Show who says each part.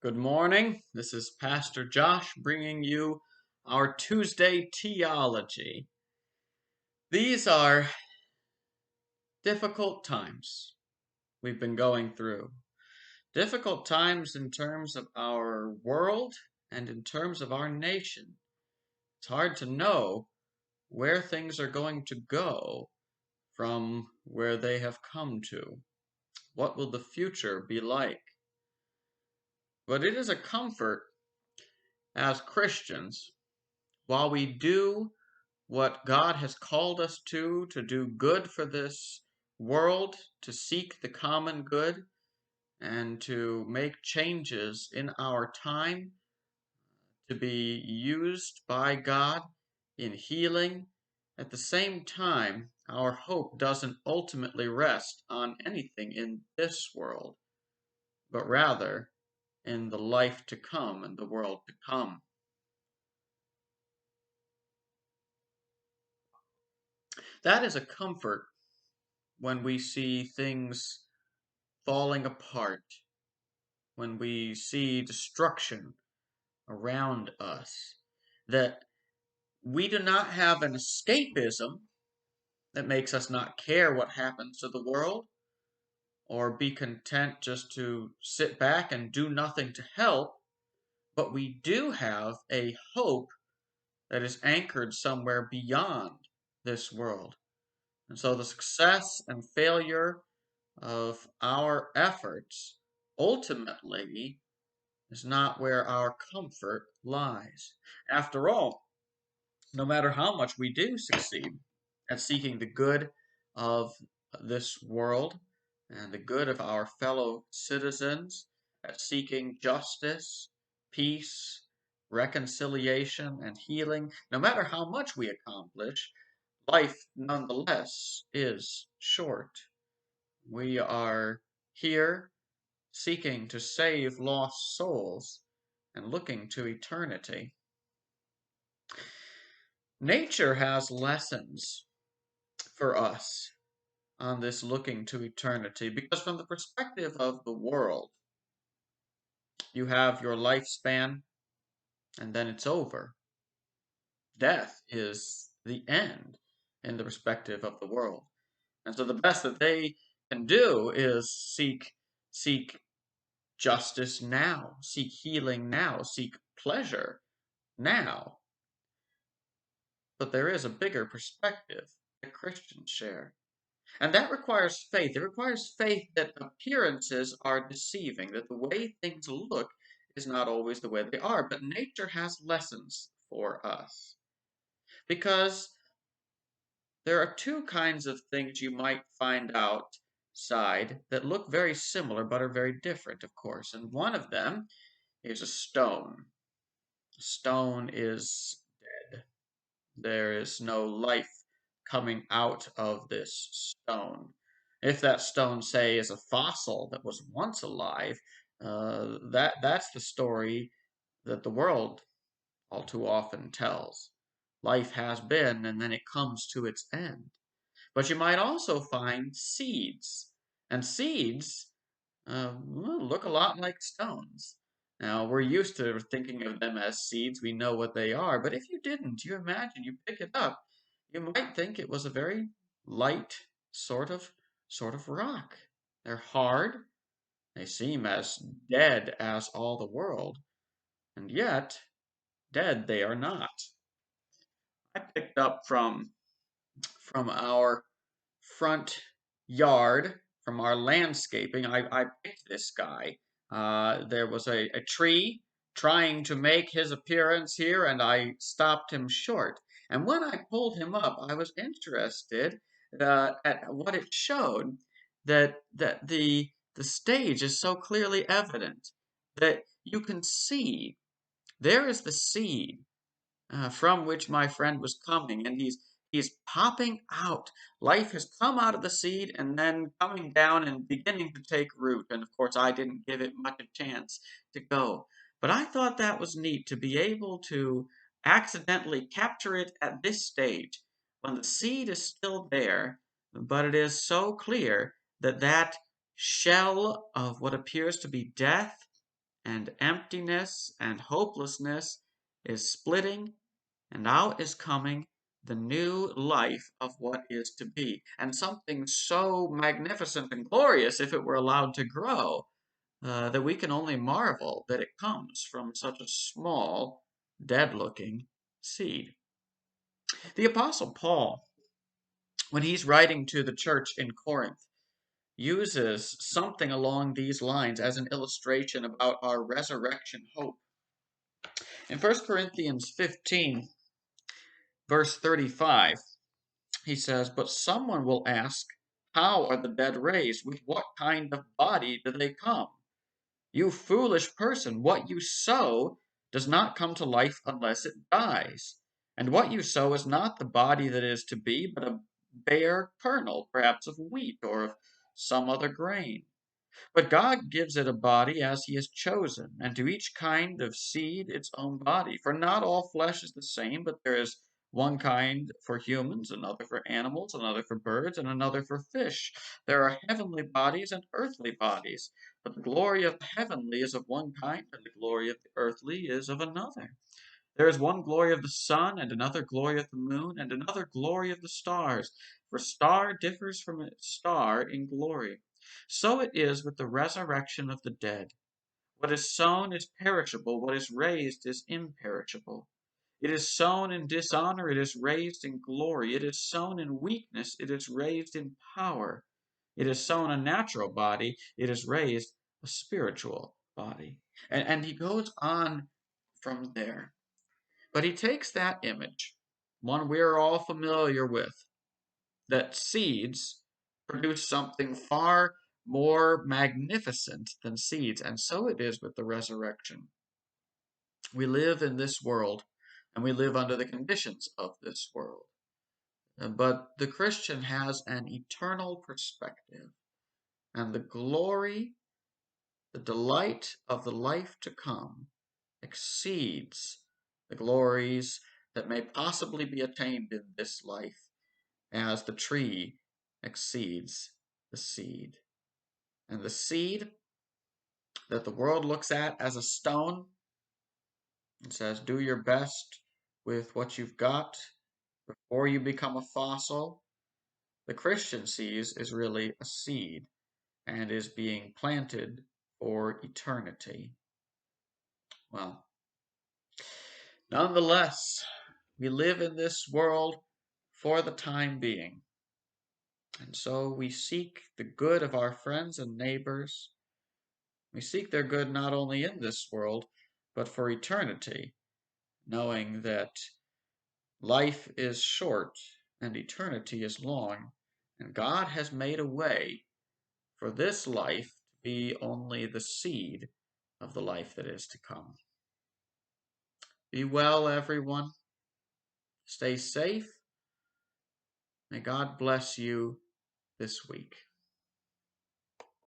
Speaker 1: Good morning. This is Pastor Josh bringing you our Tuesday Tea-ology. These are difficult times we've been going through. Difficult times in terms of our world and in terms of our nation. It's hard to know where things are going to go from where they have come to. What will the future be like? But it is a comfort as Christians, while we do what God has called us to do good for this world, to seek the common good, and to make changes in our time, to be used by God in healing. At the same time, our hope doesn't ultimately rest on anything in this world, but rather in the life to come and the world to come. That is a comfort when we see things falling apart, when we see destruction around us, that we do not have an escapism that makes us not care what happens to the world, or be content just to sit back and do nothing to help, but we do have a hope that is anchored somewhere beyond this world. And so the success and failure of our efforts ultimately is not where our comfort lies. After all, no matter how much we do succeed at seeking the good of this world and the good of our fellow citizens, at seeking justice, peace, reconciliation, and healing, no matter how much we accomplish, life nonetheless is short. We are here seeking to save lost souls and looking to eternity. Nature has lessons for us on this looking to eternity because, from the perspective of the world, you have your lifespan and then it's over. Death is the end in the perspective of the world. And so the best that they can do is seek justice now, seek healing now, seek pleasure now. But there is a bigger perspective that Christians share. And that requires faith. It requires faith that appearances are deceiving, that the way things look is not always the way they are. But nature has lessons for us. Because there are two kinds of things you might find outside that look very similar but are very different, of course. And one of them is a stone. A stone is dead. There is no life coming out of this stone. If that stone, say, is a fossil that was once alive, that's the story that the world all too often tells. Life has been, and then it comes to its end. But you might also find seeds, and seeds look a lot like stones. Now, we're used to thinking of them as seeds. We know what they are. But if you didn't, you imagine you pick it up, you might think it was a very light sort of rock. They're hard. They seem as dead as all the world. And yet, dead they are not. I picked up from our front yard, from our landscaping, I picked this guy. There was a tree trying to make his appearance here, and I stopped him short. And when I pulled him up, I was interested at what it showed, that the stage is so clearly evident that you can see there is the seed from which my friend was coming, and he's popping out. Life has come out of the seed and then coming down and beginning to take root. And of course, I didn't give it much a chance to go. But I thought that was neat to be able to accidentally capture it at this stage when the seed is still there, but it is so clear that that shell of what appears to be death and emptiness and hopelessness is splitting, and out is coming the new life of what is to be, and something so magnificent and glorious if it were allowed to grow, that we can only marvel that it comes from such a small, dead-looking seed. The Apostle Paul, when he's writing to the church in Corinth, uses something along these lines as an illustration about our resurrection hope. In 1 Corinthians 15, verse 35, he says, "But someone will ask, how are the dead raised? With what kind of body do they come? You foolish person, what you sow does not come to life unless it dies. And what you sow is not the body that is to be, but a bare kernel, perhaps of wheat or of some other grain. But God gives it a body as he has chosen, and to each kind of seed its own body. For not all flesh is the same, but there is one kind for humans, another for animals, another for birds, and another for fish. There are heavenly bodies and earthly bodies, but the glory of the heavenly is of one kind, and the glory of the earthly is of another. There is one glory of the sun, and another glory of the moon, and another glory of the stars. For star differs from star in glory. So it is with the resurrection of the dead. What is sown is perishable, what is raised is imperishable. It is sown in dishonor, it is raised in glory. It is sown in weakness, it is raised in power. It is sown a natural body, it is raised a spiritual body. And he goes on from there. But he takes that image, one we're all familiar with, that seeds produce something far more magnificent than seeds, and so it is with the resurrection. We live in this world, and we live under the conditions of this world. But the Christian has an eternal perspective, and the glory, the delight of the life to come exceeds the glories that may possibly be attained in this life, as the tree exceeds the seed. And the seed that the world looks at as a stone and says, do your best with what you've got before you become a fossil, the Christian sees is really a seed and is being planted for eternity. Well, nonetheless, we live in this world for the time being. And so we seek the good of our friends and neighbors. We seek their good not only in this world, but for eternity, knowing that life is short and eternity is long, and God has made a way for this life to be only the seed of the life that is to come. Be well, everyone. Stay safe. May God bless you this week.